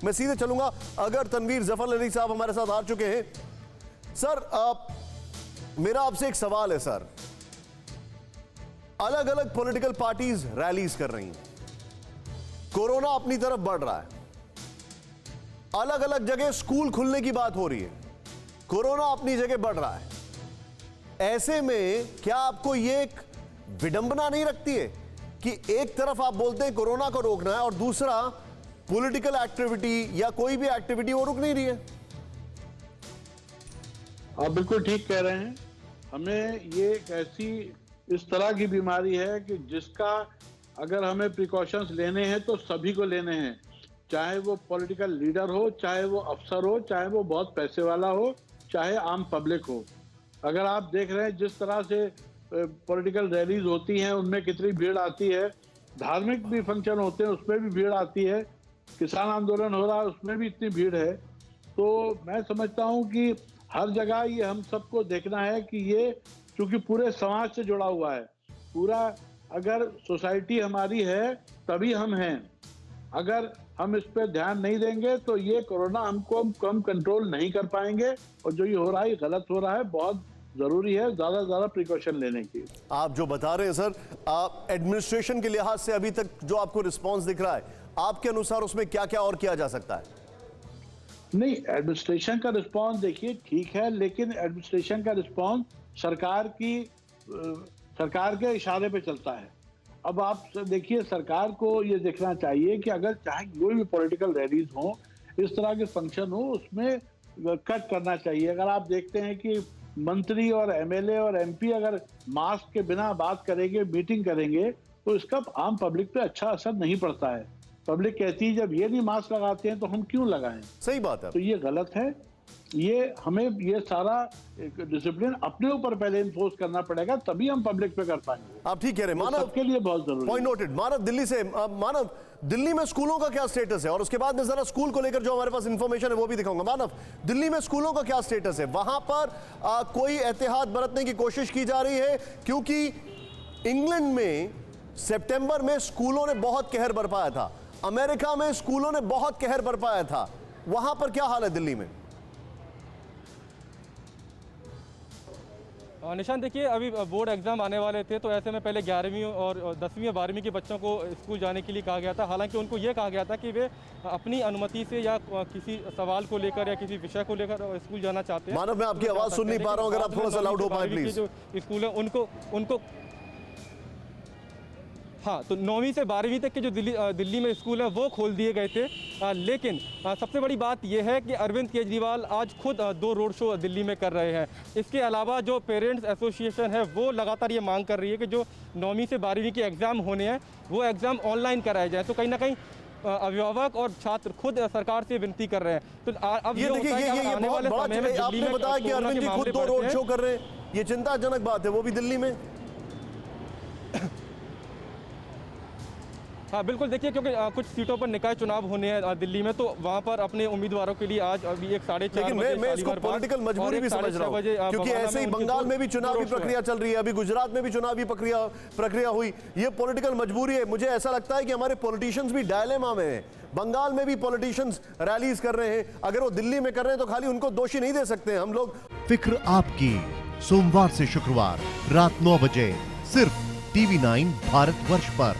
मैं सीधे चलूंगा, अगर तनवीर जफर अली साहब हमारे साथ आ चुके हैं। सर मेरा आपसे एक सवाल है सर, अलग अलग पॉलिटिकल पार्टीज रैलीज कर रही हैं, कोरोना अपनी तरफ बढ़ रहा है, अलग अलग जगह स्कूल खुलने की बात हो रही है, कोरोना अपनी जगह बढ़ रहा है। ऐसे में क्या आपको ये एक विडंबना नहीं लगती है कि एक तरफ आप बोलते हैं कोरोना को रोकना है और दूसरा पॉलिटिकल एक्टिविटी या कोई भी एक्टिविटी वो रुक नहीं रही है? आप बिल्कुल ठीक कह रहे हैं। हमें ये एक ऐसी इस तरह की बीमारी है कि जिसका अगर हमें प्रिकॉशंस लेने हैं तो सभी को लेने हैं, चाहे वो पॉलिटिकल लीडर हो, चाहे वो अफसर हो, चाहे वो बहुत पैसे वाला हो, चाहे आम पब्लिक हो। अगर आप देख रहे हैं जिस तरह से पॉलिटिकल रैलीज होती हैं उनमें कितनी भीड़ आती है, धार्मिक भी फंक्शन होते हैं उसमें भी भीड़ आती है, किसान आंदोलन हो रहा है उसमें भी इतनी भीड़ है। तो मैं समझता हूं कि हर जगह ये हम सबको देखना है कि ये चूंकि पूरे समाज से जुड़ा हुआ है, पूरा अगर सोसाइटी हमारी है तभी हम हैं। अगर हम इस पर ध्यान नहीं देंगे तो ये कोरोना हमको कम कंट्रोल नहीं कर पाएंगे, और जो ये हो रहा है गलत हो रहा है। बहुत जरूरी है ज्यादा से ज्यादा प्रिकॉशन लेने की। आप जो बता रहे हैं सर, आप एडमिनिस्ट्रेशन के लिहाज से अभी तक जो आपको रिस्पांस दिख रहा है, आपके अनुसार उसमें क्या क्या और किया जा सकता है? नहीं, एडमिनिस्ट्रेशन का रिस्पांस देखिए ठीक है, लेकिन एडमिनिस्ट्रेशन का रिस्पांस सरकार के इशारे पे चलता है। अब आप देखिए, सरकार को ये देखना चाहिए कि अगर चाहे कोई भी पॉलिटिकल रैलीज हो, इस तरह के फंक्शन हो, उसमें कट करना चाहिए। अगर आप देखते हैं कि मंत्री और एमएलए और एमपी अगर मास्क के बिना बात करेंगे, मीटिंग करेंगे, तो इसका आम पब्लिक पे अच्छा असर नहीं पड़ता है। पब्लिक कहती है जब ये नहीं मास्क लगाते हैं तो हम क्यों लगाएं? सही बात है। तो ये गलत है। ये हमें ये सारा डिसिप्लिन अपने ऊपर पहले इन्फोर्स करना पड़ेगा, तभी हम पब्लिक पे कर पाएंगे। आप ठीक कह रहे हैं मानव, सबके लिए बहुत जरूरी है। Point noted. मानव दिल्ली से, मानव दिल्ली में स्कूलों का क्या स्टेटस है? और उसके बाद में जरा स्कूल को लेकर जो हमारे पास इंफॉर्मेशन है वो भी दिखाऊंगा। मानव, दिल्ली में स्कूलों का क्या स्टेटस है? वहां पर कोई एहतियात बरतने की कोशिश की जा रही है? क्योंकि इंग्लैंड में सितंबर में स्कूलों ने बहुत कहर बरपाया था, अमेरिका में स्कूलों ने बहुत कहर बरपाया था, वहां पर क्या हाल है दिल्ली में? निशान देखिए, अभी बोर्ड एग्जाम आने वाले थे, तो ऐसे में पहले 11वीं और 10वीं और 12वीं के बच्चों को स्कूल जाने के लिए कहा गया था। हालांकि उनको ये कहा गया था कि वे अपनी अनुमति से या किसी सवाल को लेकर या किसी विषय को लेकर स्कूल जाना चाहते हैं। मानव, मैं आपकी आवाज सुन नहीं पा रहा हूं, अगर आप थोड़ा सा लाउड हो पाए प्लीज। जो स्कूल है उनको हाँ, तो 9वीं से 12वीं तक के जो दिल्ली में स्कूल है वो खोल दिए गए थे। लेकिन सबसे बड़ी बात यह है कि अरविंद केजरीवाल आज खुद 2 रोड शो दिल्ली में कर रहे हैं। इसके अलावा जो पेरेंट्स एसोसिएशन है वो लगातार ये मांग कर रही है कि जो 9वीं से 12वीं के एग्ज़ाम होने हैं वो एग्ज़ाम ऑनलाइन कराए जाए। तो कहीं ना कहीं अभिभावक और छात्र खुद सरकार से विनती कर रहे हैं। तो अब ये देखिए, ये आने वाले समय में आपने बताया कि अरविंद जी खुद 2 रोड शो कर रहे हैं, ये चिंताजनक बात है, वो भी दिल्ली में। हाँ बिल्कुल, देखिए क्योंकि कुछ सीटों पर निकाय चुनाव होने हैं दिल्ली में, तो वहाँ पर अपने उम्मीदवारों के लिए आज अभी 4:30 बजे, लेकिन मैं इसको पॉलिटिकल मजबूरी भी समझ रहा हूँ, क्योंकि ऐसे ही बंगाल में भी चुनावी प्रक्रिया चल रही है, अभी गुजरात में भी चुनावी प्रक्रिया हुई, ये पॉलिटिकल मजबूरी है। मुझे ऐसा लगता है कि हमारे पॉलिटिशियंस भी डायलेमा में हैं। बंगाल में भी पॉलिटिशियंस रैलीज कर रहे हैं, अगर वो दिल्ली में कर रहे हैं तो खाली उनको दोषी नहीं दे सकते हम लोग। फिक्र आपकी, सोमवार से शुक्रवार रात 9 बजे सिर्फ TV9 भारतवर्ष पर।